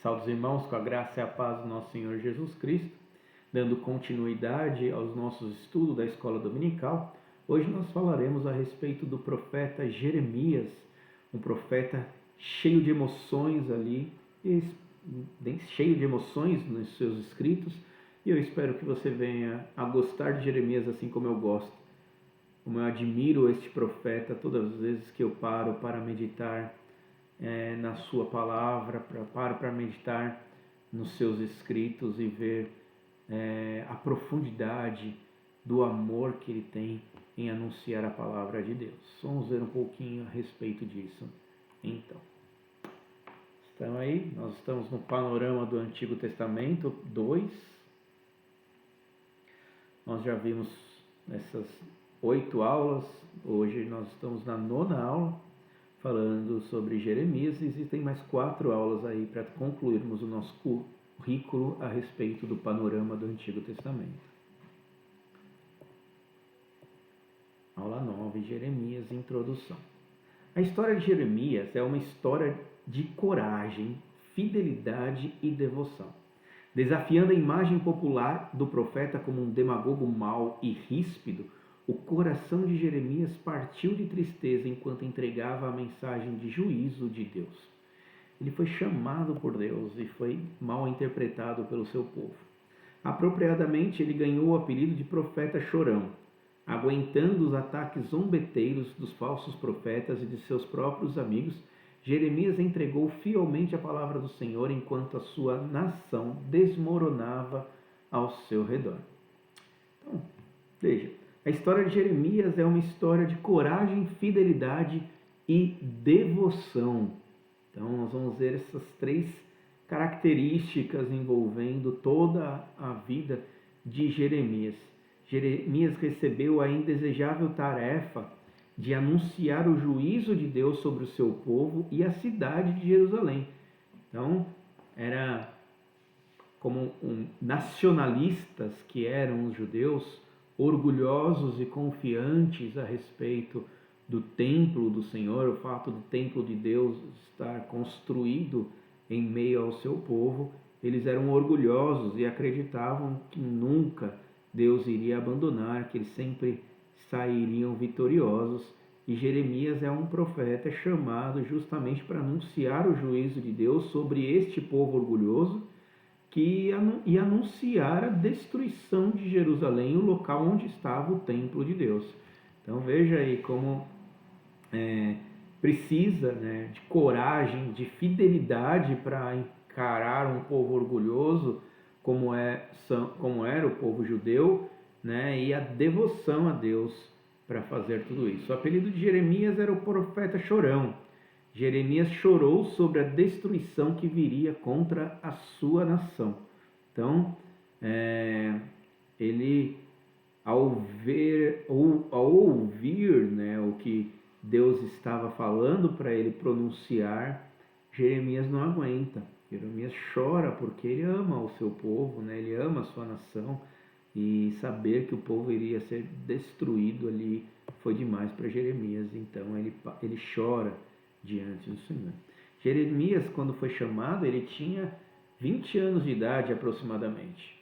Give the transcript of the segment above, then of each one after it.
Salve, irmãos, com a graça e a paz do nosso Senhor Jesus Cristo, dando continuidade aos nossos estudos da Escola Dominical. Hoje nós falaremos a respeito do profeta Jeremias, um profeta cheio de emoções ali, bem cheio de emoções nos seus escritos, e eu espero que você venha a gostar de Jeremias assim como eu gosto, como eu admiro este profeta todas as vezes que eu paro para meditar na sua palavra, para meditar nos seus escritos e ver a profundidade do amor que ele tem em anunciar a palavra de Deus. Vamos ver um pouquinho a respeito disso. Então, nós estamos no panorama do Antigo Testamento 2. Nós já vimos essas 8 aulas, hoje nós estamos na 9ª aula, falando sobre Jeremias. Existem mais 4 aulas aí para concluirmos o nosso currículo a respeito do panorama do Antigo Testamento. Aula 9, Jeremias, introdução. A história de Jeremias é uma história de coragem, fidelidade e devoção. Desafiando a imagem popular do profeta como um demagogo mau e ríspido, o coração de Jeremias partiu de tristeza enquanto entregava a mensagem de juízo de Deus. Ele foi chamado por Deus e foi mal interpretado pelo seu povo. Apropriadamente, ele ganhou o apelido de profeta chorão, aguentando os ataques zombeteiros dos falsos profetas e de seus próprios amigos. Jeremias entregou fielmente a palavra do Senhor enquanto a sua nação desmoronava ao seu redor. Então, veja, a história de Jeremias é uma história de coragem, fidelidade e devoção. Então, nós vamos ver essas 3 características envolvendo toda a vida de Jeremias. Jeremias recebeu a indesejável tarefa de anunciar o juízo de Deus sobre o seu povo e a cidade de Jerusalém. Então, era como nacionalistas que eram os judeus, orgulhosos e confiantes a respeito do templo do Senhor, o fato do templo de Deus estar construído em meio ao seu povo. Eles eram orgulhosos e acreditavam que nunca Deus iria abandonar, que eles sempre sairiam vitoriosos. E Jeremias é um profeta chamado justamente para anunciar o juízo de Deus sobre este povo orgulhoso e anunciar a destruição de Jerusalém, o local onde estava o templo de Deus. Então veja aí como precisa, de coragem, de fidelidade para encarar um povo orgulhoso como era o povo judeu, e a devoção a Deus para fazer tudo isso. O apelido de Jeremias era o profeta chorão. Jeremias chorou sobre a destruição que viria contra a sua nação. Então, ele, ao ouvir o que Deus estava falando para ele pronunciar, Jeremias não aguenta. Jeremias chora porque ele ama o seu povo, ele ama a sua nação, e saber que o povo iria ser destruído ali foi demais para Jeremias. Então ele chora diante do Senhor. Jeremias, quando foi chamado, ele tinha 20 anos de idade aproximadamente.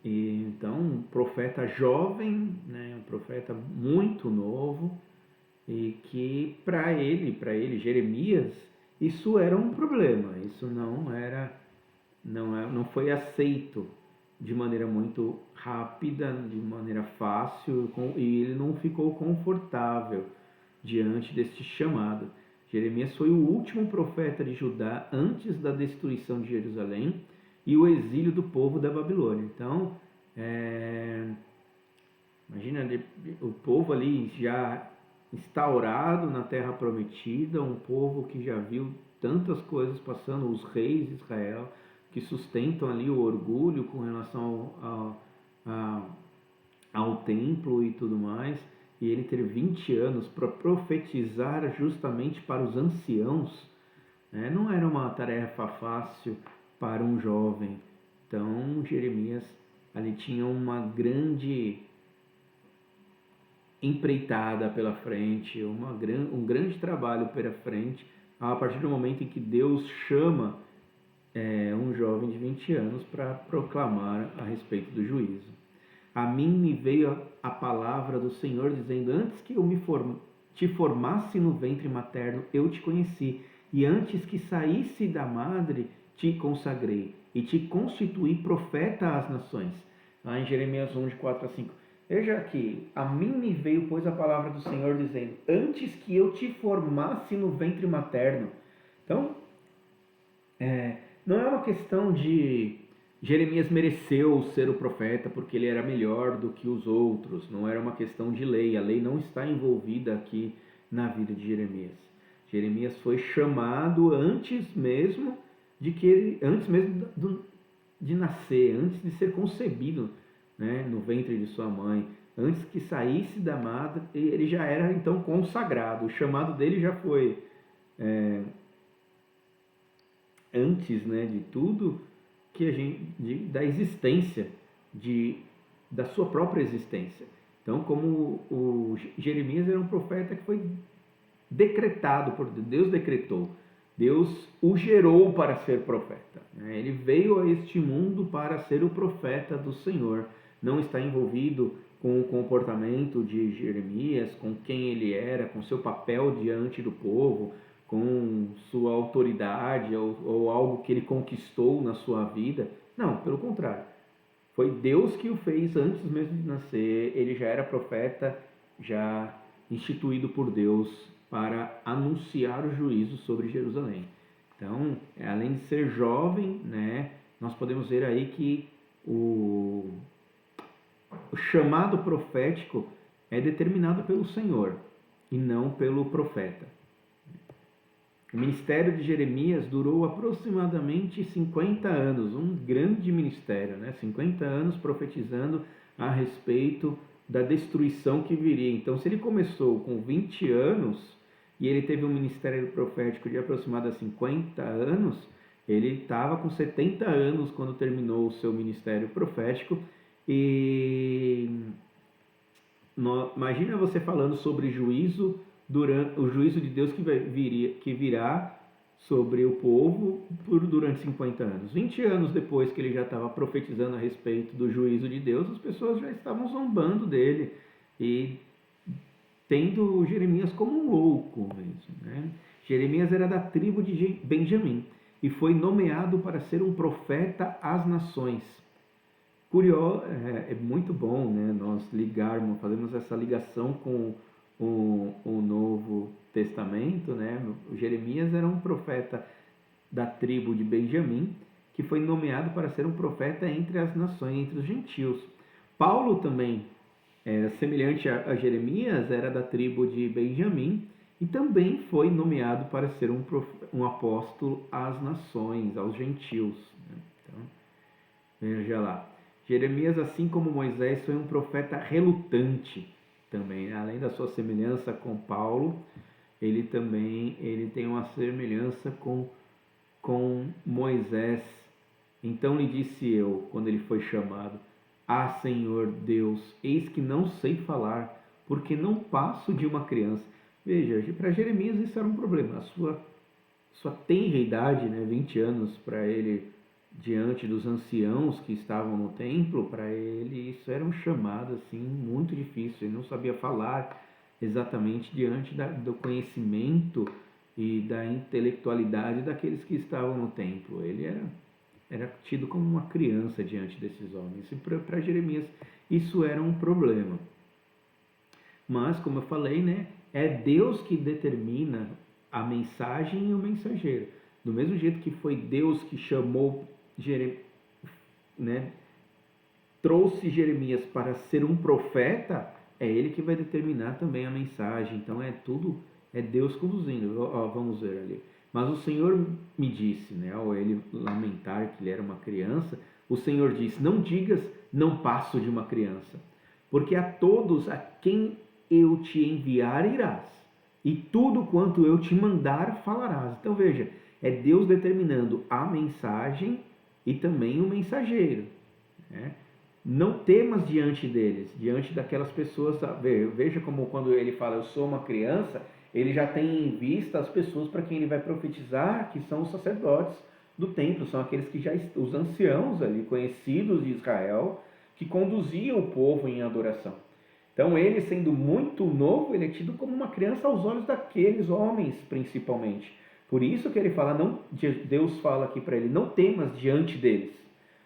E então, um profeta jovem, um profeta muito novo, e que para ele, Jeremias, isso era um problema. Isso não foi aceito de maneira muito rápida, de maneira fácil, e ele não ficou confortável diante deste chamado. Jeremias foi o último profeta de Judá antes da destruição de Jerusalém e o exílio do povo da Babilônia. Então, imagina o povo ali já instaurado na Terra Prometida, um povo que já viu tantas coisas passando, os reis de Israel, que sustentam ali o orgulho com relação ao templo e tudo mais, e ele ter 20 anos para profetizar justamente para os anciãos, não era uma tarefa fácil para um jovem. Então, Jeremias ali tinha uma grande empreitada pela frente, um grande trabalho pela frente a partir do momento em que Deus chama um jovem de 20 anos para proclamar a respeito do juízo. A mim me veio a palavra do Senhor dizendo: antes que eu te formasse no ventre materno, eu te conheci, e antes que saísse da madre, te consagrei, e te constituí profeta às nações. Lá em Jeremias 1, de 4 a 5. Veja aqui: a mim me veio, pois, a palavra do Senhor dizendo: antes que eu te formasse no ventre materno. Então, não é uma questão de Jeremias mereceu ser o profeta porque ele era melhor do que os outros. Não era uma questão de lei. A lei não está envolvida aqui na vida de Jeremias. Jeremias foi chamado antes mesmo de nascer, antes de ser concebido, né, no ventre de sua mãe, antes que saísse da madre, ele já era então consagrado. O chamado dele já foi antes, né, de tudo que da existência, da sua própria existência. Então, como o Jeremias era um profeta que foi decretado por Deus, Deus decretou, Deus o gerou para ser profeta. Ele veio a este mundo para ser o profeta do Senhor. Não está envolvido com o comportamento de Jeremias, com quem ele era, com seu papel diante do povo, com sua autoridade ou algo que ele conquistou na sua vida. Não, pelo contrário. Foi Deus que o fez antes mesmo de nascer. Ele já era profeta, já instituído por Deus para anunciar o juízo sobre Jerusalém. Então, além de ser jovem, né, nós podemos ver aí que o chamado profético é determinado pelo Senhor e não pelo profeta. O ministério de Jeremias durou aproximadamente 50 anos, um grande ministério, né? 50 anos profetizando a respeito da destruição que viria. Então, se ele começou com 20 anos e ele teve um ministério profético de aproximadamente 50 anos, ele estava com 70 anos quando terminou o seu ministério profético. E imagina você falando sobre juízo, durante o juízo de Deus que virá sobre o povo durante 50 anos. 20 anos depois que ele já estava profetizando a respeito do juízo de Deus, as pessoas já estavam zombando dele e tendo Jeremias como um louco mesmo, né? Jeremias era da tribo de Benjamim e foi nomeado para ser um profeta às nações. Curioso, é muito bom, né, nós fazemos essa ligação com o Novo Testamento, né? O Jeremias era um profeta da tribo de Benjamim, que foi nomeado para ser um profeta entre as nações, entre os gentios. Paulo também, semelhante a Jeremias, era da tribo de Benjamim e também foi nomeado para ser um apóstolo às nações, aos gentios, né? Então, veja lá. Jeremias, assim como Moisés, foi um profeta relutante também, além da sua semelhança com Paulo, ele tem uma semelhança com Moisés. Então lhe disse eu, quando ele foi chamado: ah, Senhor Deus, eis que não sei falar, porque não passo de uma criança. Veja, para Jeremias isso era um problema. A sua tenra idade, né, 20 anos para ele, diante dos anciãos que estavam no templo, para ele isso era um chamado assim muito difícil. Ele não sabia falar exatamente diante do conhecimento e da intelectualidade daqueles que estavam no templo. Ele era tido como uma criança diante desses homens. E para Jeremias isso era um problema. Mas, como eu falei, né, é Deus que determina a mensagem e o mensageiro. Do mesmo jeito que foi Deus que chamou trouxe Jeremias para ser um profeta, é ele que vai determinar também a mensagem. Então é Deus conduzindo. Vamos ver ali. Mas o Senhor me disse, né, ao ele lamentar que ele era uma criança, o Senhor disse: não digas, não passo de uma criança, porque a todos a quem eu te enviar irás, e tudo quanto eu te mandar falarás. Então veja, é Deus determinando a mensagem e também o mensageiro, né? Não temas diante deles, diante daquelas pessoas. Veja como quando ele fala eu sou uma criança, ele já tem em vista as pessoas para quem ele vai profetizar, que são os sacerdotes do templo, são aqueles que já, os anciãos ali, conhecidos de Israel, que conduziam o povo em adoração. Então ele, sendo muito novo, ele é tido como uma criança aos olhos daqueles homens, principalmente. Por isso que ele fala, não, Deus fala aqui para ele, não temas diante deles,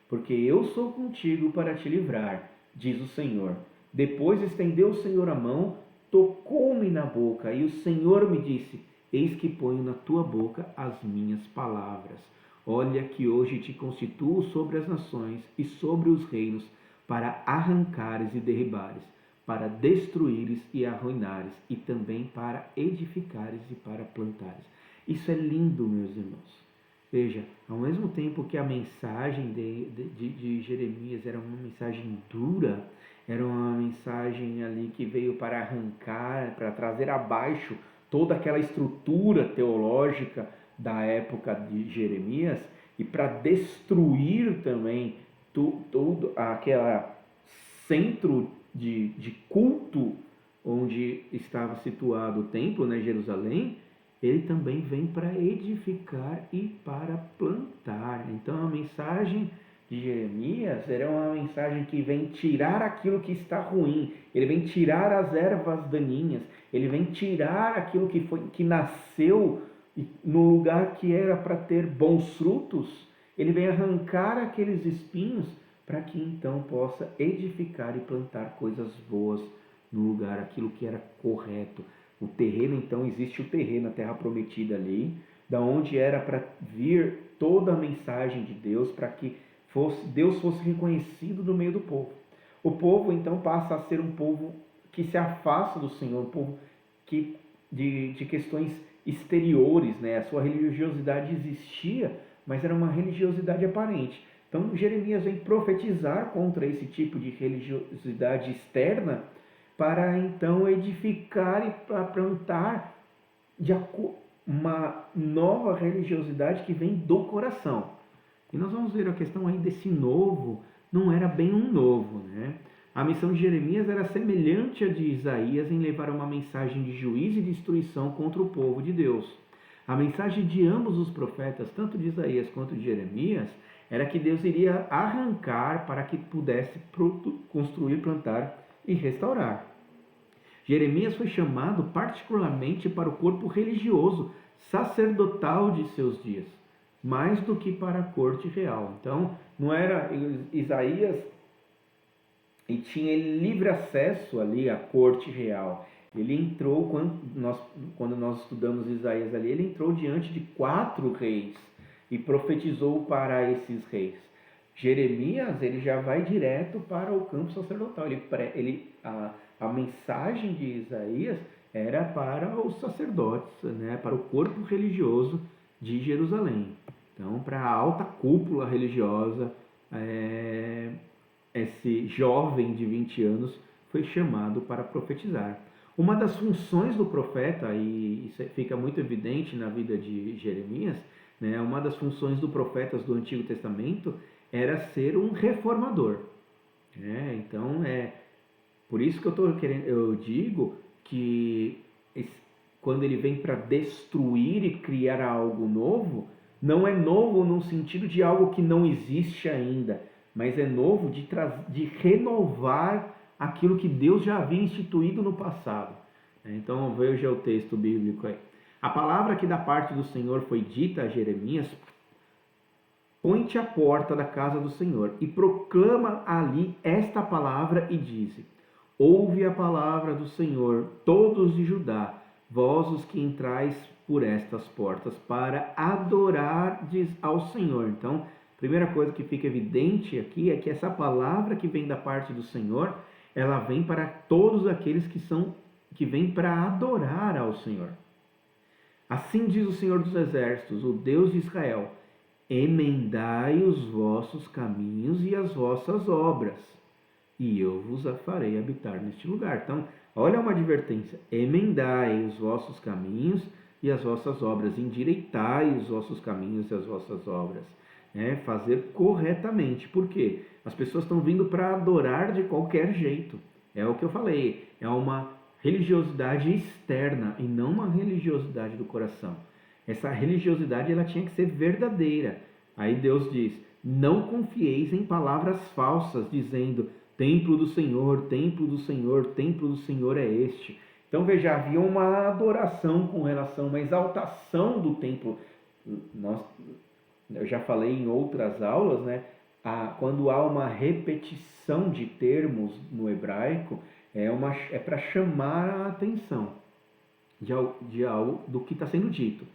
porque eu sou contigo para te livrar, diz o Senhor. Depois estendeu o Senhor a mão, tocou-me na boca, e o Senhor me disse, eis que ponho na tua boca as minhas palavras. Olha que hoje te constituo sobre as nações e sobre os reinos, para arrancares e derribares, para destruíres e arruinares, e também para edificares e para plantares. Isso é lindo, meus irmãos. Veja, ao mesmo tempo que a mensagem de Jeremias era uma mensagem dura, era uma mensagem ali que veio para arrancar, para trazer abaixo toda aquela estrutura teológica da época de Jeremias e para destruir também todo aquele centro de culto onde estava situado o templo, né, Jerusalém. Ele também vem para edificar e para plantar. Então a mensagem de Jeremias era uma mensagem que vem tirar aquilo que está ruim, ele vem tirar as ervas daninhas, ele vem tirar aquilo que nasceu no lugar que era para ter bons frutos, ele vem arrancar aqueles espinhos para que então possa edificar e plantar coisas boas no lugar, aquilo que era correto. O terreno, então, existe o terreno, a terra prometida ali, da onde era para vir toda a mensagem de Deus, para que Deus fosse reconhecido no meio do povo. O povo, então, passa a ser um povo que se afasta do Senhor, um povo de questões exteriores, né? A sua religiosidade existia, mas era uma religiosidade aparente. Então, Jeremias vem profetizar contra esse tipo de religiosidade externa, para então edificar e para plantar uma nova religiosidade que vem do coração. E nós vamos ver a questão aí desse novo, não era bem um novo, né? A missão de Jeremias era semelhante à de Isaías em levar uma mensagem de juízo e destruição contra o povo de Deus. A mensagem de ambos os profetas, tanto de Isaías quanto de Jeremias, era que Deus iria arrancar para que pudesse construir, plantar e restaurar. Jeremias foi chamado particularmente para o corpo religioso, sacerdotal de seus dias, mais do que para a corte real. Então, não era Isaías e tinha livre acesso ali à corte real. Ele entrou, quando nós estudamos Isaías ali, ele entrou diante de 4 reis e profetizou para esses reis. Jeremias, ele já vai direto para o campo sacerdotal. A mensagem de Isaías era para os sacerdotes, né, para o corpo religioso de Jerusalém. Então, para a alta cúpula religiosa, esse jovem de 20 anos foi chamado para profetizar. Uma das funções do profeta, e isso fica muito evidente na vida de Jeremias, né, uma das funções do profeta do Antigo Testamento era ser um reformador. Então, por isso que eu digo que quando ele vem para destruir e criar algo novo, não é novo no sentido de algo que não existe ainda, mas é novo de renovar aquilo que Deus já havia instituído no passado. Então veja o texto bíblico aí. A palavra que da parte do Senhor foi dita a Jeremias: põe-te à porta da casa do Senhor e proclama ali esta palavra e dize: ouve a palavra do Senhor, todos de Judá, vós os que entrais por estas portas, para adorardes ao Senhor. Então, a primeira coisa que fica evidente aqui é que essa palavra que vem da parte do Senhor, ela vem para todos aqueles que vêm para adorar ao Senhor. Assim diz o Senhor dos Exércitos, o Deus de Israel: emendai os vossos caminhos e as vossas obras, e eu vos farei habitar neste lugar. Então, olha uma advertência: emendai os vossos caminhos e as vossas obras, endireitai os vossos caminhos e as vossas obras. Fazer corretamente. Por quê? As pessoas estão vindo para adorar de qualquer jeito. É o que eu falei, é uma religiosidade externa e não uma religiosidade do coração. Essa religiosidade ela tinha que ser verdadeira. Aí Deus diz: não confieis em palavras falsas, dizendo: templo do Senhor, templo do Senhor, templo do Senhor é este. Então veja, havia uma adoração com relação, uma exaltação do templo. Eu já falei em outras aulas, né? Quando há uma repetição de termos no hebraico, é para chamar a atenção de algo do que está sendo dito.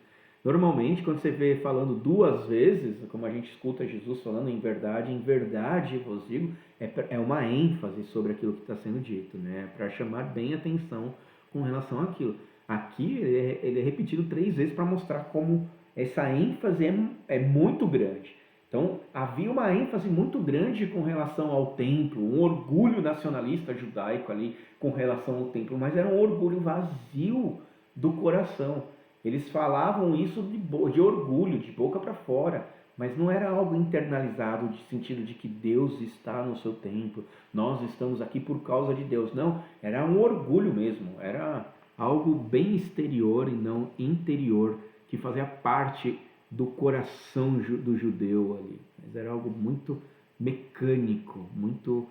Normalmente, quando você vê falando duas vezes, como a gente escuta Jesus falando em verdade vos digo, é uma ênfase sobre aquilo que está sendo dito, né? Para chamar bem a atenção com relação àquilo. Aqui ele é repetido 3 vezes para mostrar como essa ênfase é muito grande. Então, havia uma ênfase muito grande com relação ao templo, um orgulho nacionalista judaico ali com relação ao templo, mas era um orgulho vazio do coração. Eles falavam isso de orgulho, de boca para fora, mas não era algo internalizado, no sentido de que Deus está no seu templo, nós estamos aqui por causa de Deus. Não, era um orgulho mesmo, era algo bem exterior e não interior, que fazia parte do coração do judeu ali. Mas era algo muito mecânico, muito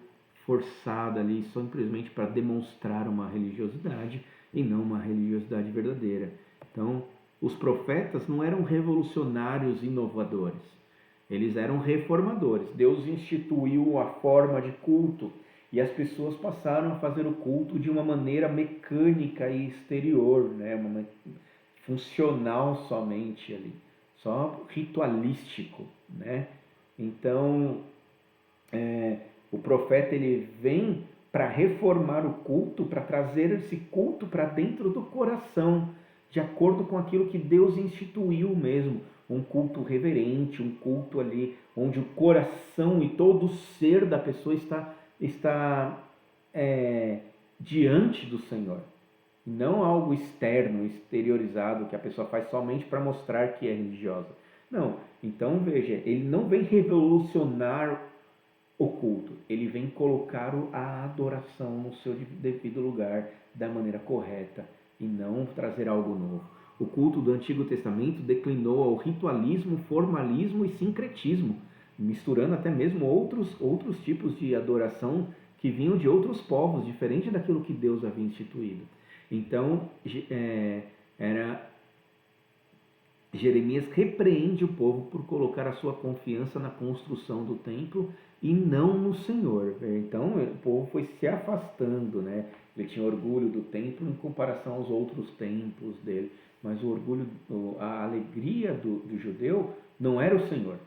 forçado ali, simplesmente para demonstrar uma religiosidade e não uma religiosidade verdadeira. Então, os profetas não eram revolucionários inovadores, eles eram reformadores. Deus instituiu a forma de culto e as pessoas passaram a fazer o culto de uma maneira mecânica e exterior, né? Funcional somente ali, só ritualístico, né? Então, o profeta ele vem para reformar o culto, para trazer esse culto para dentro do coração, de acordo com aquilo que Deus instituiu mesmo, um culto reverente, um culto ali onde o coração e todo o ser da pessoa está diante do Senhor. Não algo externo, exteriorizado, que a pessoa faz somente para mostrar que é religiosa. Não, então veja, ele não vem revolucionar o culto, ele vem colocar a adoração no seu devido lugar, da maneira correta, e não trazer algo novo. O culto do Antigo Testamento declinou ao ritualismo, formalismo e sincretismo, misturando até mesmo outros tipos de adoração que vinham de outros povos, diferente daquilo que Deus havia instituído. Então, Jeremias repreende o povo por colocar a sua confiança na construção do templo e não no Senhor. Então, o povo foi se afastando, né? Ele tinha orgulho do templo em comparação aos outros templos dele, mas o orgulho, a alegria do judeu não era o Senhor.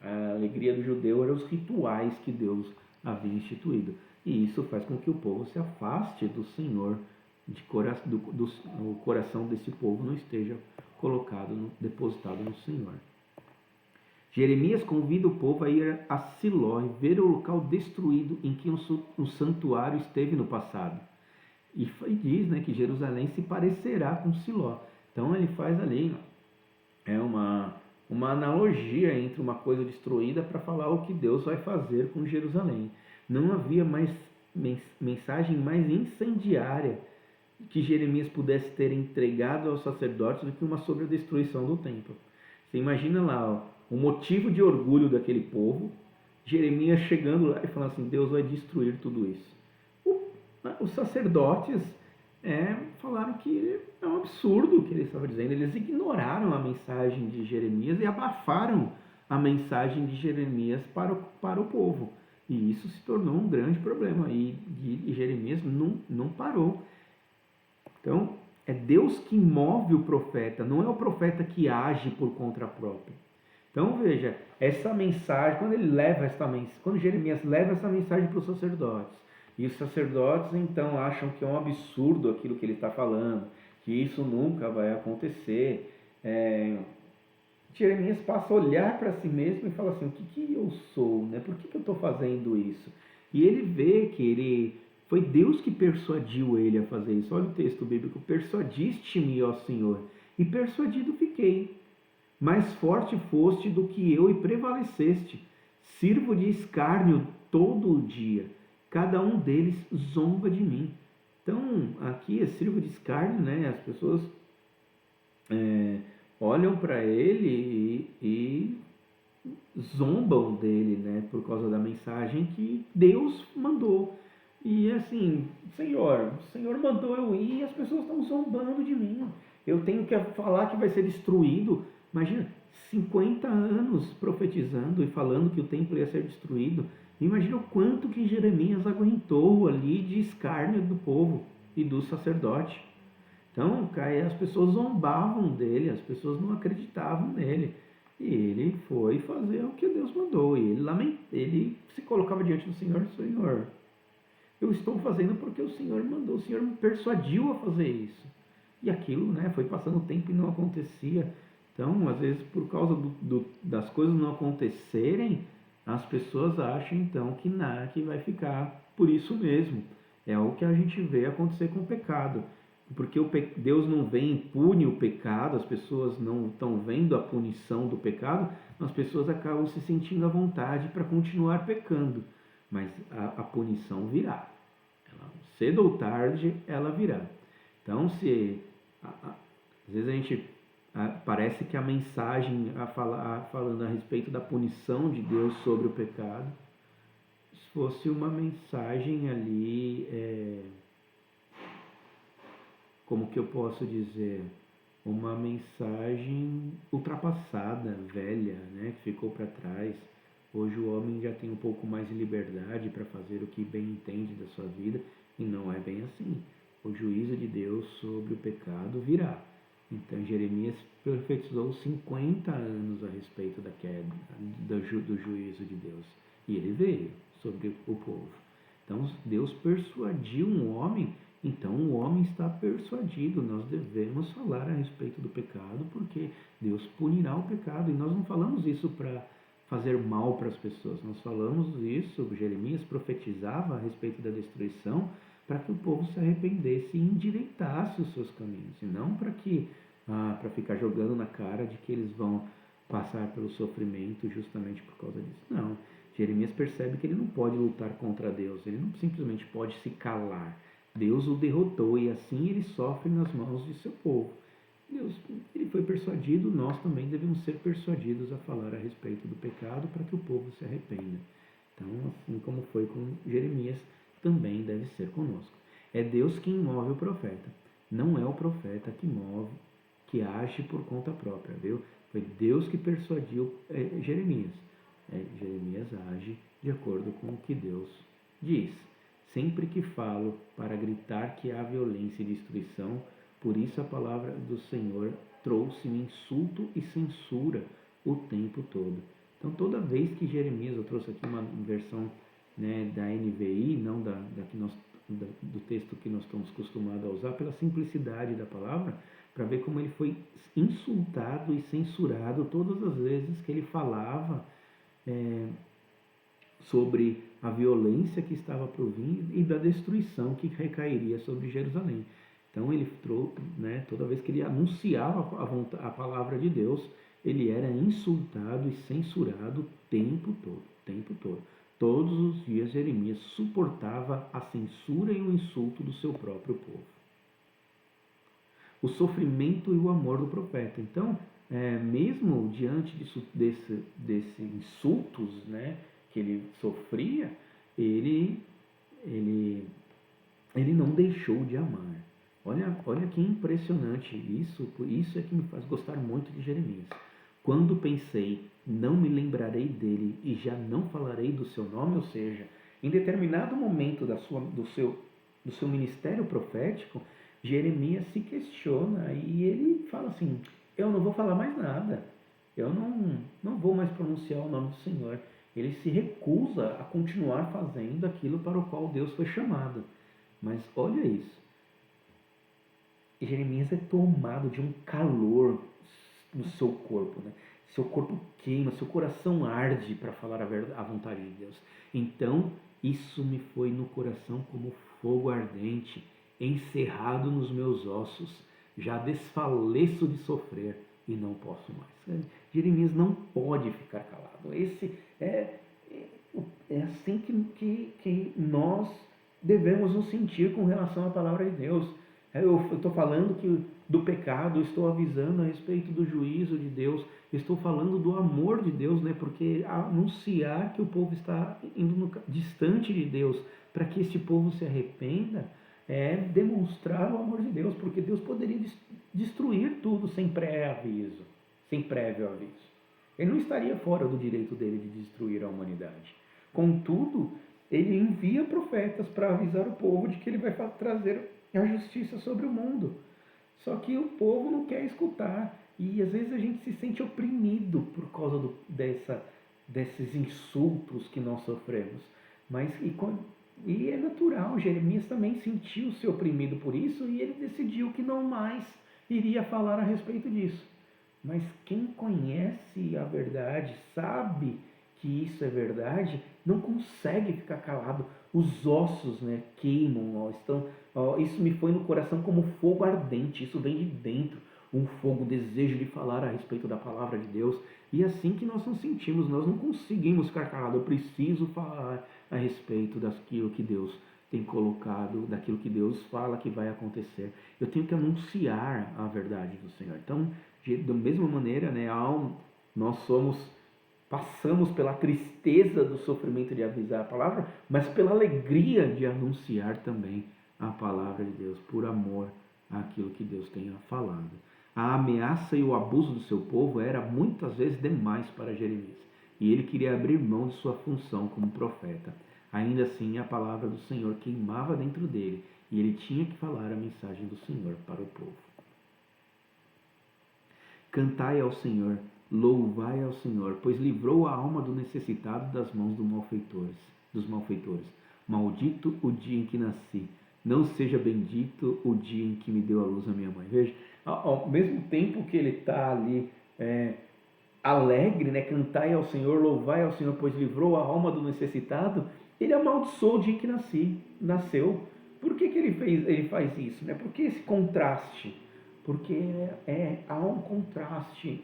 A alegria do judeu eram os rituais que Deus havia instituído. E isso faz com que o povo se afaste do Senhor, o coração desse povo não esteja depositado no Senhor. Jeremias convida o povo a ir a Siló e ver o local destruído em que o santuário esteve no passado. E diz, né, que Jerusalém se parecerá com Siló. Então ele faz ali uma analogia entre uma coisa destruída para falar o que Deus vai fazer com Jerusalém. Não havia mais mensagem mais incendiária que Jeremias pudesse ter entregado aos sacerdotes do que uma sobre a destruição do templo. Você imagina lá o motivo de orgulho daquele povo, Jeremias chegando lá e falando assim: Deus vai destruir tudo isso. Os sacerdotes falaram que é um absurdo o que ele estava dizendo. Eles ignoraram a mensagem de Jeremias e abafaram a mensagem de Jeremias para o povo. E isso se tornou um grande problema. E Jeremias não parou. Então, é Deus que move o profeta, não é o profeta que age por conta própria. Então, veja, essa mensagem, quando Jeremias leva essa mensagem para os sacerdotes, e os sacerdotes, então, acham que é um absurdo aquilo que ele está falando, que isso nunca vai acontecer, Jeremias passa a olhar para si mesmo e fala assim: o que eu sou? Né? Por que eu estou fazendo isso? E ele vê que foi Deus que persuadiu ele a fazer isso. Olha o texto bíblico: persuadiste-me, ó Senhor, e persuadido fiquei. Mais forte foste do que eu e prevaleceste. Sirvo de escárnio todo o dia. Cada um deles zomba de mim. Então, aqui é circo de escárnio, né? As pessoas olham para ele e zombam dele, né? Por causa da mensagem que Deus mandou. E assim, o Senhor mandou eu ir e as pessoas estão zombando de mim. Eu tenho que falar que vai ser destruído. Imagina, 50 anos profetizando e falando que o templo ia ser destruído. Imagina o quanto que Jeremias aguentou ali de escárnio do povo e do sacerdote. Então, as pessoas zombavam dele, as pessoas não acreditavam nele. E ele foi fazer o que Deus mandou. E ele se colocava diante do Senhor: Senhor, eu estou fazendo porque o Senhor mandou, o Senhor me persuadiu a fazer isso. E aquilo, né, foi passando o tempo e não acontecia. Então, às vezes, por causa das coisas não acontecerem, as pessoas acham então que vai ficar por isso mesmo. É o que a gente vê acontecer com o pecado. Porque Deus não vem e pune o pecado, as pessoas não estão vendo a punição do pecado, as pessoas acabam se sentindo à vontade para continuar pecando. Mas a punição virá. Cedo ou tarde ela virá. Então, às vezes a gente parece que a mensagem falando a respeito da punição de Deus sobre o pecado, se fosse uma mensagem ali, como que eu posso dizer, uma mensagem ultrapassada, velha, né, que ficou para trás. Hoje o homem já tem um pouco mais de liberdade para fazer o que bem entende da sua vida, e não é bem assim. O juízo de Deus sobre o pecado virá. Então Jeremias profetizou 50 anos a respeito da queda, do juízo de Deus. E ele veio sobre o povo. Então Deus persuadiu um homem, então o homem está persuadido. Nós devemos falar a respeito do pecado, porque Deus punirá o pecado. E nós não falamos isso para fazer mal para as pessoas. Nós falamos isso, Jeremias profetizava a respeito da destruição para que o povo se arrependesse e endireitasse os seus caminhos, e não para ficar jogando na cara de que eles vão passar pelo sofrimento justamente por causa disso. Não, Jeremias percebe que ele não pode lutar contra Deus, ele não simplesmente pode se calar. Deus o derrotou e assim ele sofre nas mãos de seu povo. Ele foi persuadido, nós também devemos ser persuadidos a falar a respeito do pecado para que o povo se arrependa. Então, assim como foi com Jeremias, também deve ser conosco. É Deus quem move o profeta, não é o profeta que move, que age por conta própria, viu? Foi Deus que persuadiu Jeremias. Jeremias age de acordo com o que Deus diz. Sempre que falo para gritar que há violência e destruição, por isso a palavra do Senhor trouxe-me insulto e censura o tempo todo. Então, toda vez que Jeremias, eu trouxe aqui uma versão, né, da NVI, não do texto que nós estamos acostumados a usar, pela simplicidade da palavra, para ver como ele foi insultado e censurado todas as vezes que ele falava sobre a violência que estava por vir e da destruição que recairia sobre Jerusalém. Então ele trouxe, né, toda vez que ele anunciava a palavra de Deus, ele era insultado e censurado o tempo todo. Todos os dias Jeremias suportava a censura e o insulto do seu próprio povo. O sofrimento e o amor do profeta. Então, mesmo diante desses insultos, né, que ele sofria, ele não deixou de amar. Olha que impressionante isso é que me faz gostar muito de Jeremias. Quando pensei, não me lembrarei dele e já não falarei do seu nome, ou seja, em determinado momento do seu ministério profético, Jeremias se questiona e ele fala assim: eu não vou falar mais nada, eu não vou mais pronunciar o nome do Senhor. Ele se recusa a continuar fazendo aquilo para o qual Deus foi chamado. Mas olha isso, Jeremias é tomado de um calor no seu corpo, né? Seu corpo queima, seu coração arde para falar a vontade de Deus. Então, isso me foi no coração como fogo ardente, encerrado nos meus ossos. Já desfaleço de sofrer e não posso mais. Jeremias não pode ficar calado. Esse é assim que nós devemos nos sentir com relação à palavra de Deus. Eu estou falando do pecado, estou avisando a respeito do juízo de Deus, estou falando do amor de Deus, né? Porque anunciar que o povo está indo distante de Deus, para que este povo se arrependa, é demonstrar o amor de Deus, porque Deus poderia destruir tudo sem pré-aviso, sem prévio aviso. Ele não estaria fora do direito dele de destruir a humanidade. Contudo, ele envia profetas para avisar o povo de que ele vai trazer a justiça sobre o mundo. Só que o povo não quer escutar. E às vezes a gente se sente oprimido por causa desses insultos que nós sofremos. E é natural, Jeremias também sentiu-se oprimido por isso e ele decidiu que não mais iria falar a respeito disso. Mas quem conhece a verdade, sabe que isso é verdade, não consegue ficar calado. Os ossos, né, queimam, isso me foi no coração como fogo ardente, isso vem de dentro, um fogo, um desejo de falar a respeito da palavra de Deus. E é assim que nós nos sentimos, nós não conseguimos ficar calados. Eu preciso falar a respeito daquilo que Deus tem colocado, daquilo que Deus fala que vai acontecer. Eu tenho que anunciar a verdade do Senhor. Então, da mesma maneira, né, nós passamos pela tristeza do sofrimento de avisar a palavra, mas pela alegria de anunciar também a palavra de Deus, por amor àquilo que Deus tenha falado. A ameaça e o abuso do seu povo era muitas vezes demais para Jeremias, e ele queria abrir mão de sua função como profeta. Ainda assim, a palavra do Senhor queimava dentro dele, e ele tinha que falar a mensagem do Senhor para o povo. Cantai ao Senhor, louvai ao Senhor, pois livrou a alma do necessitado das mãos dos malfeitores. Maldito o dia em que nasci, não seja bendito o dia em que me deu a luz a minha mãe. Veja, ao mesmo tempo que ele está ali alegre, né? Cantai ao Senhor, louvai ao Senhor, pois livrou a alma do necessitado, ele amaldiçoou o dia em que nasceu. Por que ele faz isso? Né? Por que esse contraste? Porque há um contraste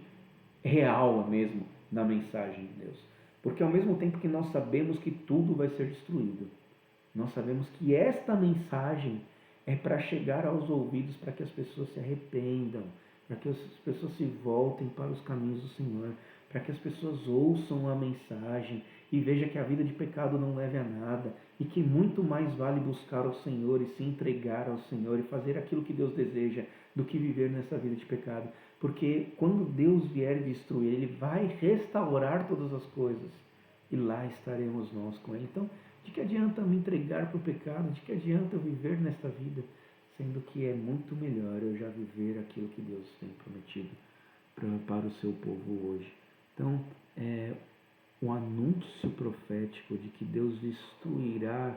real mesmo na mensagem de Deus. Porque ao mesmo tempo que nós sabemos que tudo vai ser destruído, nós sabemos que esta mensagem é para chegar aos ouvidos, para que as pessoas se arrependam, para que as pessoas se voltem para os caminhos do Senhor, para que as pessoas ouçam a mensagem e vejam que a vida de pecado não leva a nada e que muito mais vale buscar ao Senhor e se entregar ao Senhor e fazer aquilo que Deus deseja do que viver nessa vida de pecado. Porque quando Deus vier destruir, Ele vai restaurar todas as coisas e lá estaremos nós com Ele. Então, de que adianta me entregar para o pecado? De que adianta eu viver nesta vida? Sendo que é muito melhor eu já viver aquilo que Deus tem prometido para o seu povo hoje. Então, o anúncio profético de que Deus destruirá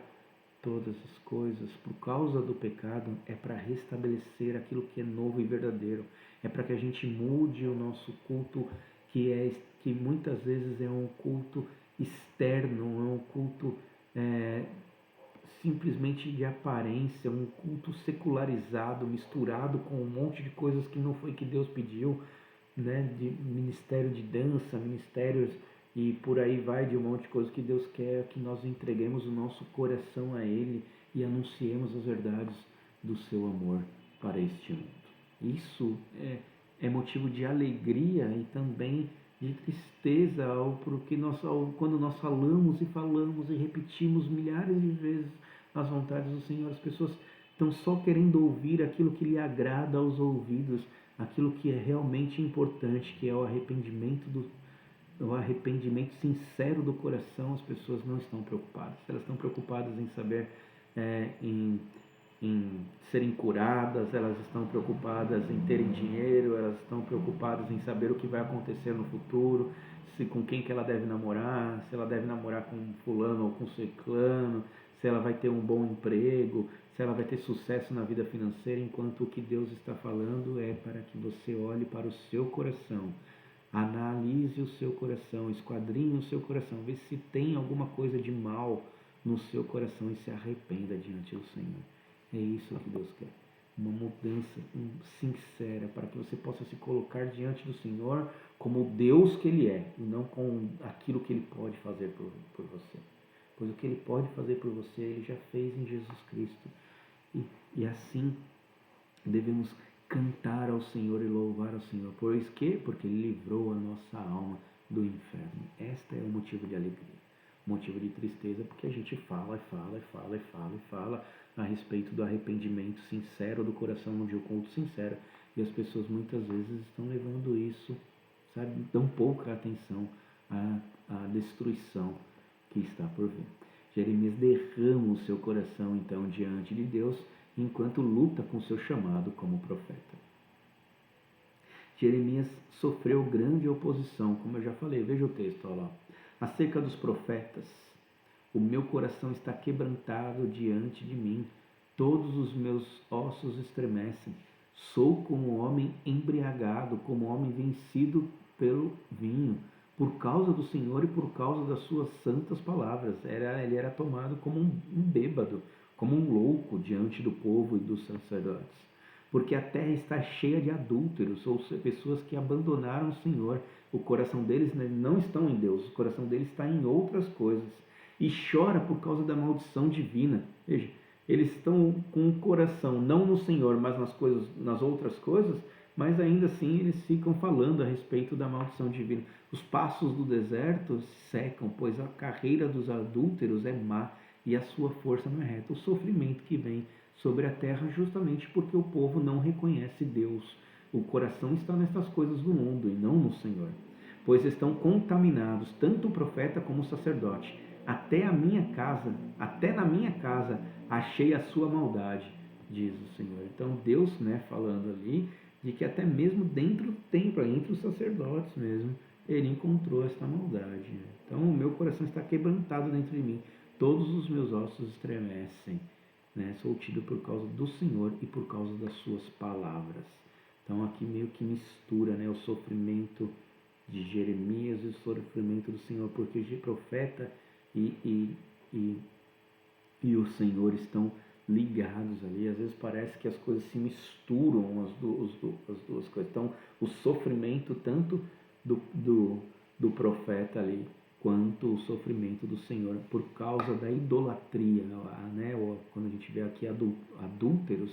todas as coisas por causa do pecado é para restabelecer aquilo que é novo e verdadeiro. É para que a gente mude o nosso culto, que muitas vezes é um culto externo, é um culto simplesmente de aparência, um culto secularizado, misturado com um monte de coisas que não foi que Deus pediu, né? De ministério de dança, ministérios e por aí vai, de um monte de coisas que Deus quer que nós entreguemos o nosso coração a Ele e anunciemos as verdades do seu amor para este mundo. Isso é motivo de alegria e também de tristeza, quando nós falamos e repetimos milhares de vezes as vontades do Senhor, as pessoas estão só querendo ouvir aquilo que lhe agrada aos ouvidos, aquilo que é realmente importante, que é o arrependimento sincero do coração. As pessoas não estão preocupadas. Elas estão preocupadas em saber, em serem curadas, elas estão preocupadas em terem dinheiro, elas estão preocupadas em saber o que vai acontecer no futuro, com quem que ela deve namorar, se ela deve namorar com fulano ou com ciclano, se ela vai ter um bom emprego, se ela vai ter sucesso na vida financeira, enquanto o que Deus está falando é para que você olhe para o seu coração, analise o seu coração, esquadrinhe o seu coração, veja se tem alguma coisa de mal no seu coração e se arrependa diante do Senhor. É isso que Deus quer. Uma mudança sincera para que você possa se colocar diante do Senhor como o Deus que Ele é e não com aquilo que Ele pode fazer por você. pois o que Ele pode fazer por você, Ele já fez em Jesus Cristo. E assim devemos cantar ao Senhor e louvar ao Senhor. Pois que? Porque Ele livrou a nossa alma do inferno. Este é o motivo de alegria. Motivo de tristeza, porque a gente fala a respeito do arrependimento sincero do coração, de um culto sincero. E as pessoas muitas vezes estão levando isso, sabe, dão pouca atenção à destruição que está por vir. Jeremias derrama o seu coração então diante de Deus, enquanto luta com seu chamado como profeta. Jeremias sofreu grande oposição, como eu já falei, veja o texto, olha lá. Acerca dos profetas, o meu coração está quebrantado diante de mim, todos os meus ossos estremecem. Sou como homem embriagado, como homem vencido pelo vinho, por causa do Senhor e por causa das suas santas palavras. Ele era tomado como um bêbado, como um louco diante do povo e dos sacerdotes. Porque a terra está cheia de adúlteros, ou pessoas que abandonaram o Senhor. O coração deles não está em Deus, o coração deles está em outras coisas. E chora por causa da maldição divina. Veja, eles estão com o coração não no Senhor, mas nas outras coisas, mas ainda assim eles ficam falando a respeito da maldição divina. Os passos do deserto secam, pois a carreira dos adúlteros é má e a sua força não é reta. O sofrimento que vem sobre a terra justamente porque o povo não reconhece Deus. O coração está nessas coisas do mundo e não no Senhor. Pois estão contaminados tanto o profeta como o sacerdote. Até na minha casa achei a sua maldade, diz o Senhor. Então Deus, falando ali, de que até mesmo dentro do templo, entre os sacerdotes mesmo, ele encontrou esta maldade. Então o meu coração está quebrantado dentro de mim, todos os meus ossos estremecem. Sou tido por causa do Senhor e por causa das suas palavras. Então aqui meio que mistura o sofrimento de Jeremias e o sofrimento do Senhor, porque o profeta e o Senhor estão ligados ali. Às vezes parece que as coisas se misturam, as duas coisas. Então o sofrimento tanto do profeta ali, quanto o sofrimento do Senhor por causa da idolatria, quando a gente vê aqui adúlteros,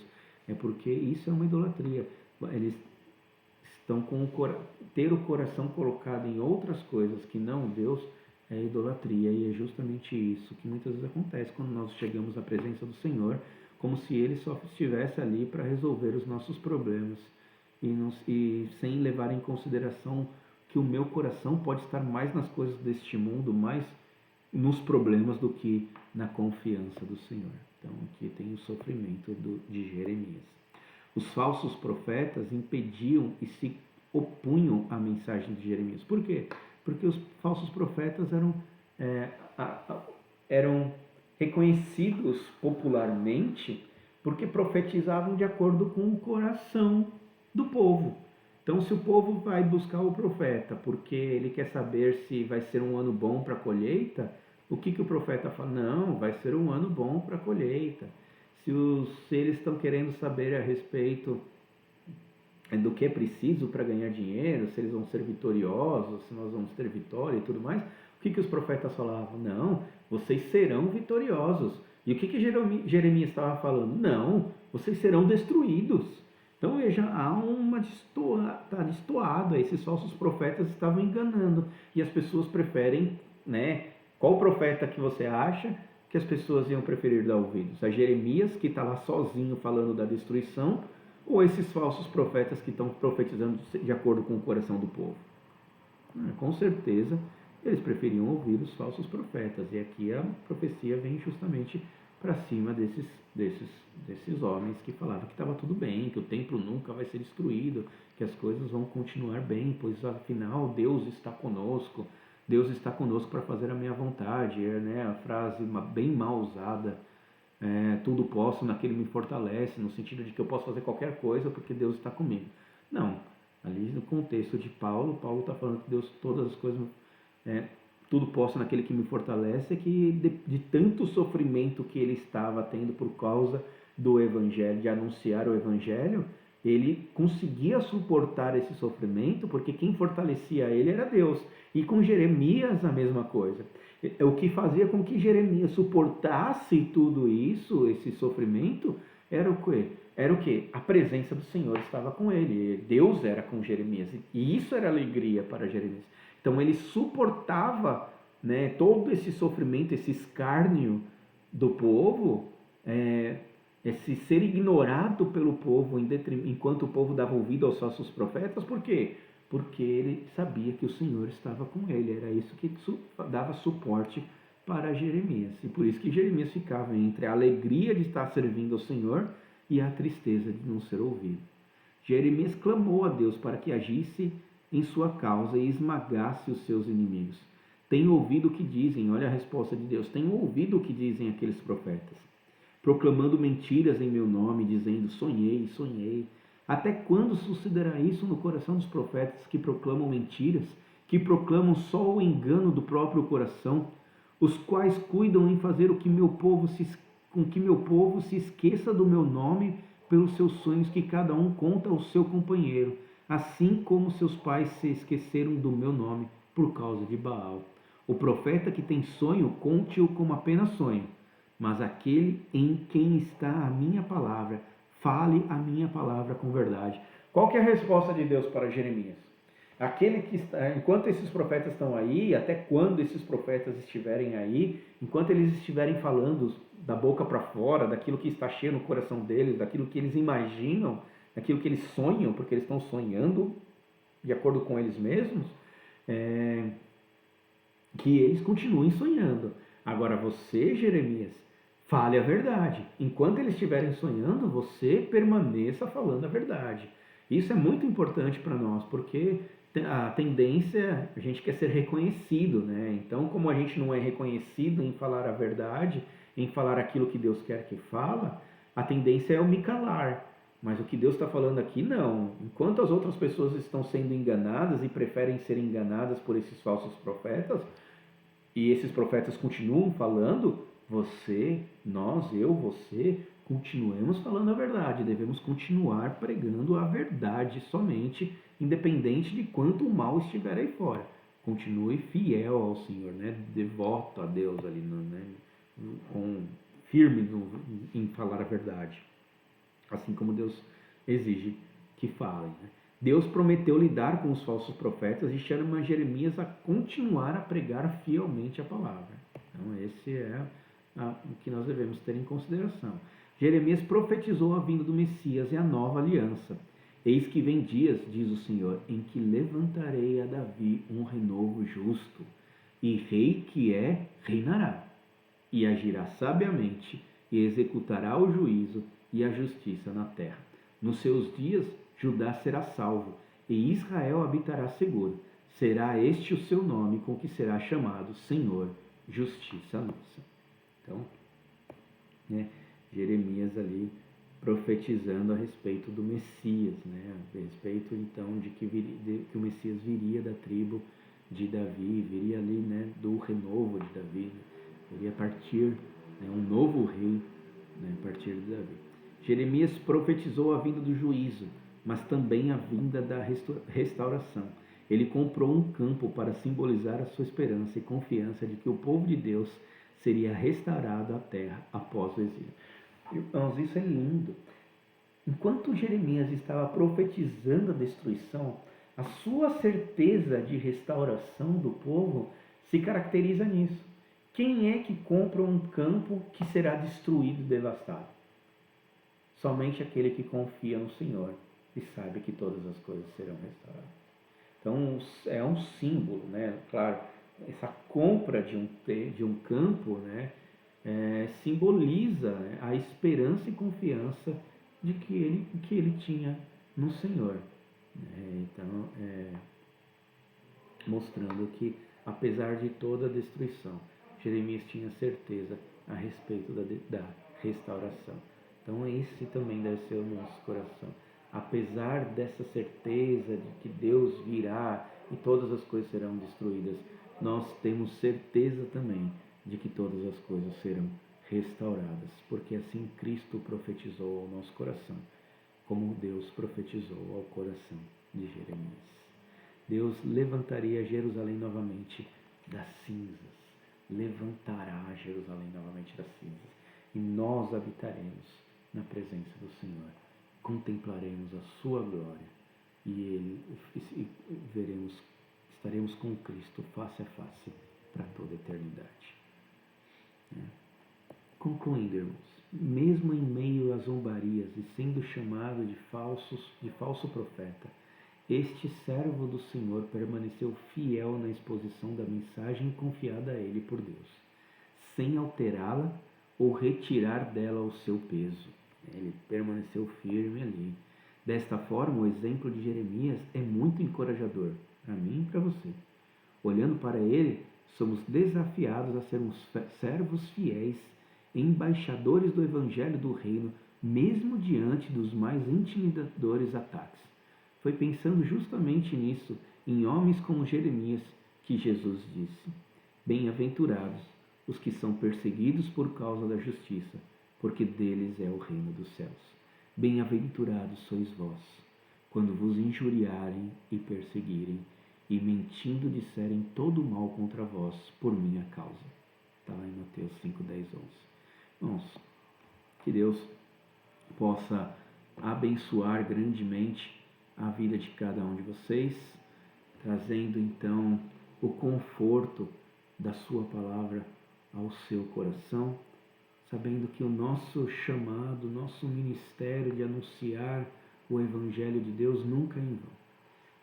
é porque isso é uma idolatria. Eles estão ter o coração colocado em outras coisas que não Deus, é idolatria, e é justamente isso que muitas vezes acontece quando nós chegamos à presença do Senhor, como se Ele só estivesse ali para resolver os nossos problemas e sem levar em consideração que o meu coração pode estar mais nas coisas deste mundo, mais nos problemas do que na confiança do Senhor. Então aqui tem o sofrimento de Jeremias. Os falsos profetas impediam e se opunham à mensagem de Jeremias. Por quê? Porque os falsos profetas eram reconhecidos popularmente porque profetizavam de acordo com o coração do povo. Então, se o povo vai buscar o profeta porque ele quer saber se vai ser um ano bom para a colheita, o que o profeta fala? Não, vai ser um ano bom para a colheita. Se eles estão querendo saber a respeito do que é preciso para ganhar dinheiro, se eles vão ser vitoriosos, se nós vamos ter vitória e tudo mais, o que os profetas falavam? Não, vocês serão vitoriosos. E o que Jeremias estava falando? Não, vocês serão destruídos. Então veja, está destoado, esses falsos profetas estavam enganando, e as pessoas preferem, qual profeta que você acha que as pessoas iam preferir dar ouvidos? A Jeremias, que está lá sozinho falando da destruição, ou esses falsos profetas que estão profetizando de acordo com o coração do povo? Com certeza, eles preferiam ouvir os falsos profetas, e aqui a profecia vem justamente para cima desses homens que falavam que estava tudo bem, que o templo nunca vai ser destruído, que as coisas vão continuar bem, pois afinal Deus está conosco para fazer a minha vontade, a frase bem mal usada, tudo posso naquele que me fortalece, no sentido de que eu posso fazer qualquer coisa porque Deus está comigo. Não, ali no contexto de Paulo está falando que Deus, todas as coisas, tudo posso naquele que me fortalece, que de tanto sofrimento que ele estava tendo por causa do Evangelho, de anunciar o Evangelho, Ele conseguia suportar esse sofrimento porque quem fortalecia ele era Deus. E com Jeremias a mesma coisa. O que fazia com que Jeremias suportasse tudo isso, esse sofrimento, era o quê? Era o quê? A presença do Senhor estava com ele. Deus era com Jeremias. E isso era alegria para Jeremias. Então ele suportava, né, todo esse sofrimento, esse escárnio do povo, esse ser ignorado pelo povo enquanto o povo dava ouvido aos falsos profetas. Por quê? Porque ele sabia que o Senhor estava com ele. Era isso que dava suporte para Jeremias. E por isso que Jeremias ficava entre a alegria de estar servindo ao Senhor e a tristeza de não ser ouvido. Jeremias clamou a Deus para que agisse em sua causa e esmagasse os seus inimigos. Tenho ouvido o que dizem, olha a resposta de Deus, tenho ouvido o que dizem aqueles profetas, proclamando mentiras em meu nome, dizendo, sonhei, sonhei. Até quando sucederá isso no coração dos profetas que proclamam mentiras, que proclamam só o engano do próprio coração, os quais cuidam em fazer com que meu povo se esqueça do meu nome pelos seus sonhos que cada um conta ao seu companheiro, assim como seus pais se esqueceram do meu nome por causa de Baal. O profeta que tem sonho, conte-o como apenas sonho, mas aquele em quem está a minha palavra, fale a minha palavra com verdade. Qual que é a resposta de Deus para Jeremias? Aquele que está, enquanto esses profetas estão aí, até quando esses profetas estiverem aí, enquanto eles estiverem falando da boca para fora, daquilo que está cheio no coração deles, daquilo que eles imaginam, daquilo que eles sonham, porque eles estão sonhando de acordo com eles mesmos, que eles continuem sonhando. Agora você, Jeremias, fale a verdade. Enquanto eles estiverem sonhando, você permaneça falando a verdade. Isso é muito importante para nós, porque a tendência, a gente quer ser reconhecido, né? Então, como a gente não é reconhecido em falar a verdade, em falar aquilo que Deus quer que fala, a tendência é eu me calar. Mas o que Deus está falando aqui, não. Enquanto as outras pessoas estão sendo enganadas e preferem ser enganadas por esses falsos profetas, e esses profetas continuam falando, você, nós, eu, você, continuemos falando a verdade. Devemos continuar pregando a verdade somente, independente de quanto o mal estiver aí fora. Continue fiel ao Senhor, né? Devoto a Deus ali, né? Firme em falar a verdade, assim como Deus exige que falem, né? Deus prometeu lidar com os falsos profetas e chama Jeremias a continuar a pregar fielmente a palavra. Então esse é o que nós devemos ter em consideração. Jeremias profetizou a vinda do Messias e a nova aliança. Eis que vem dias, diz o Senhor, em que levantarei a Davi um renovo justo, e rei que é, reinará, e agirá sabiamente, e executará o juízo e a justiça na terra. Nos seus dias, Judá será salvo, e Israel habitará seguro. Será este o seu nome com que será chamado Senhor, Justiça Nossa. Então, né, Jeremias ali profetizando a respeito do Messias, né, a respeito então de que o Messias viria da tribo de Davi, viria ali, né, do renovo de Davi, né, viria a partir, né, um novo rei, né, a partir de Davi. Jeremias profetizou a vinda do juízo, mas também a vinda da restauração. Ele comprou um campo para simbolizar a sua esperança e confiança de que o povo de Deus seria restaurado à terra após o exílio. Irmãos, isso é lindo. Enquanto Jeremias estava profetizando a destruição, a sua certeza de restauração do povo se caracteriza nisso. Quem é que compra um campo que será destruído e devastado? Somente aquele que confia no Senhor e sabe que todas as coisas serão restauradas. Então é um símbolo, né? Claro, essa compra de um campo, né, simboliza, né, a esperança e confiança de que ele tinha no Senhor. Então, mostrando que, apesar de toda a destruição, Jeremias tinha certeza a respeito da restauração. Então esse também deve ser o nosso coração. Apesar dessa certeza de que Deus virá e todas as coisas serão destruídas, nós temos certeza também de que todas as coisas serão restauradas, porque assim Cristo profetizou ao nosso coração. como Deus profetizou ao coração de Jeremias. Deus levantaria Jerusalém novamente das cinzas, levantará Jerusalém novamente das cinzas, e nós habitaremos na presença do Senhor, contemplaremos a sua glória e estaremos com Cristo face a face para toda a eternidade. Concluindo, irmãos, mesmo em meio às zombarias e sendo chamado de falso profeta, este servo do Senhor permaneceu fiel na exposição da mensagem confiada a ele por Deus, sem alterá-la ou retirar dela o seu peso. Ele permaneceu firme ali. Desta forma, o exemplo de Jeremias é muito encorajador para mim e para você. Olhando para ele, somos desafiados a sermos servos fiéis, embaixadores do Evangelho do Reino, mesmo diante dos mais intimidadores ataques. Foi pensando justamente nisso, em homens como Jeremias, que Jesus disse: Bem-aventurados os que são perseguidos por causa da justiça, porque deles é o reino dos céus. Bem-aventurados sois vós, quando vos injuriarem e perseguirem, e mentindo disserem todo o mal contra vós por minha causa. Está lá em Mateus 5, 10, 11. Irmãos, que Deus possa abençoar grandemente a vida de cada um de vocês, trazendo então o conforto da sua palavra ao seu coração, sabendo que o nosso chamado, nosso ministério de anunciar o Evangelho de Deus nunca é em vão.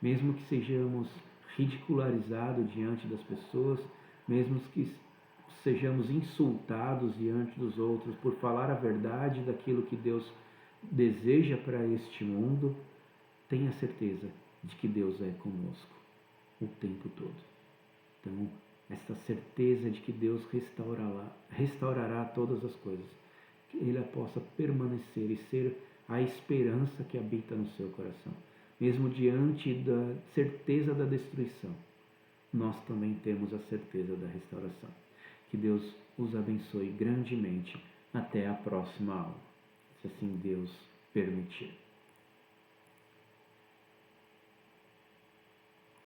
Mesmo que sejamos ridicularizados diante das pessoas, mesmo que sejamos insultados diante dos outros por falar a verdade daquilo que Deus deseja para este mundo, tenha certeza de que Deus é conosco o tempo todo. Então, esta certeza de que Deus restaurará todas as coisas, que Ele possa permanecer e ser a esperança que habita no seu coração. Mesmo diante da certeza da destruição, nós também temos a certeza da restauração. Que Deus os abençoe grandemente. Até a próxima aula, se assim Deus permitir.